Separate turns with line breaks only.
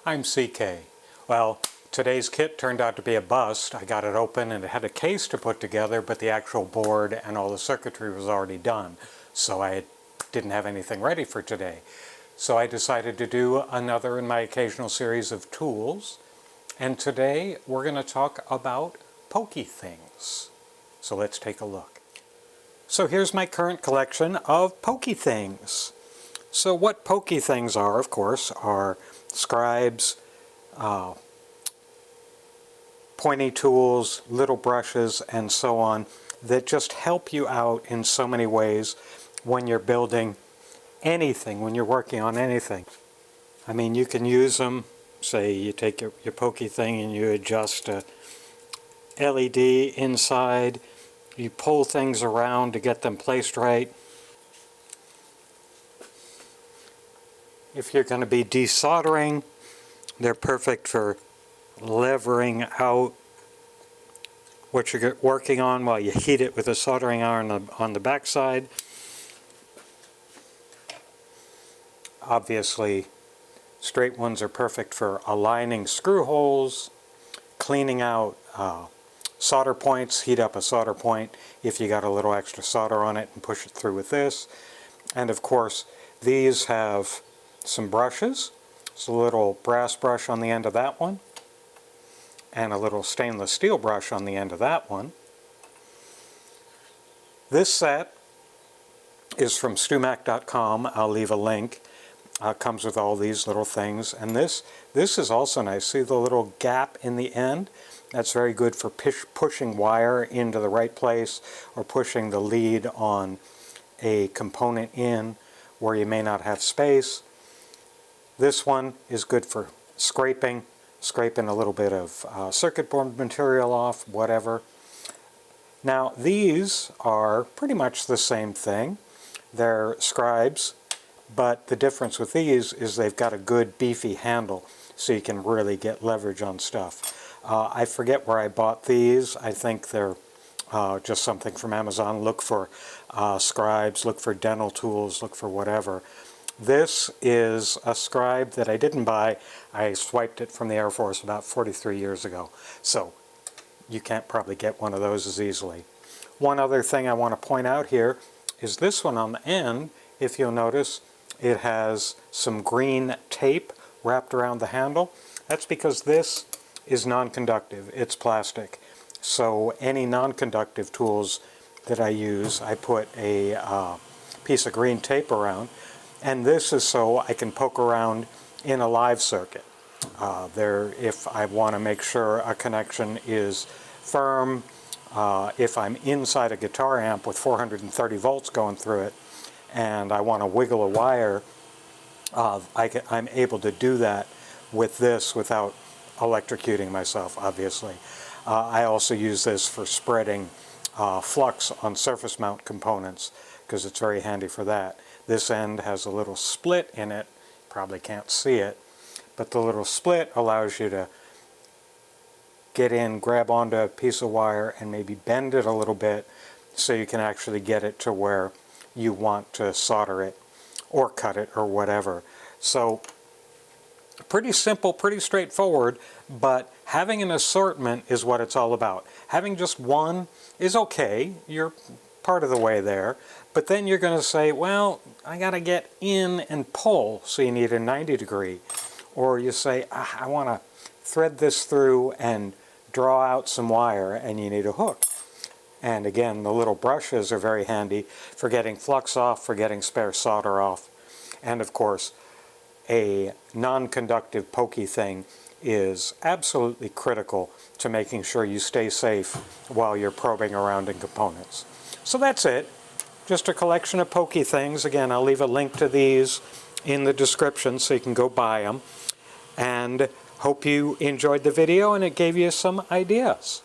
I'm CK. Well, today's kit turned out to be a bust. I got it open and it had a case to put together, but the actual board and all the circuitry was already done. So I didn't have anything ready for today. So I decided to do another in my occasional series of tools. And today we're going to talk about Pokey Things. So let's take a look. So here's my current collection of Pokey Things. So what Pokey Things are, of course, are scribes, pointy tools, little brushes, and so on that just help you out in so many ways when you're building anything, when you're working on anything. I mean, you can use them, say you take your Pokey thing and you adjust a LED inside, you pull things around to get them placed right. If you're going to be desoldering, they're perfect for levering out what you're working on while you heat it with a soldering iron on the back side. Obviously, straight ones are perfect for aligning screw holes, cleaning out solder points. Heat up a solder point if you got a little extra solder on it and push it through with this. And of course, these have some brushes. There's a little brass brush on the end of that one, and a little stainless steel brush on the end of that one. This set is from stumac.com. I'll leave a link. Comes with all these little things, and this is also nice. See the little gap in the end? That's very good for pushing wire into the right place, or pushing the lead on a component in where you may not have space. This one is good for scraping a little bit of circuit board material off, whatever. Now these are pretty much the same thing. They're scribes, but the difference with these is they've got a good beefy handle, so you can really get leverage on stuff. I forget where I bought these. I think they're just something from Amazon. Look for scribes, look for dental tools, look for whatever. This is a scribe that I didn't buy. I swiped it from the Air Force about 43 years ago. So you can't probably get one of those as easily. One other thing I want to point out here is this one on the end. If you'll notice, it has some green tape wrapped around the handle. That's because this is non-conductive. It's plastic. So any non-conductive tools that I use, I put a piece of green tape around. And this is so I can poke around in a live circuit. If I want to make sure a connection is firm, if I'm inside a guitar amp with 430 volts going through it, and I want to wiggle a wire, I'm able to do that with this without electrocuting myself, obviously. I also use this for spreading flux on surface mount components, because it's very handy for that. This end has a little split in it. Probably can't see it, but the little split allows you to get in, grab onto a piece of wire, and maybe bend it a little bit so you can actually get it to where you want to solder it or cut it or whatever. So pretty simple, pretty straightforward, but having an assortment is what it's all about. Having just one is okay. You're part of the way there, but then you're going to say, well, I got to get in and pull, so you need a 90 degree. Or you say, I want to thread this through and draw out some wire, and you need a hook. And again, the little brushes are very handy for getting flux off, for getting spare solder off. And of course, a non-conductive pokey thing is absolutely critical to making sure you stay safe while you're probing around in components. So that's it. Just a collection of Pokey Things. Again, I'll leave a link to these in the description so you can go buy them. And hope you enjoyed the video and it gave you some ideas.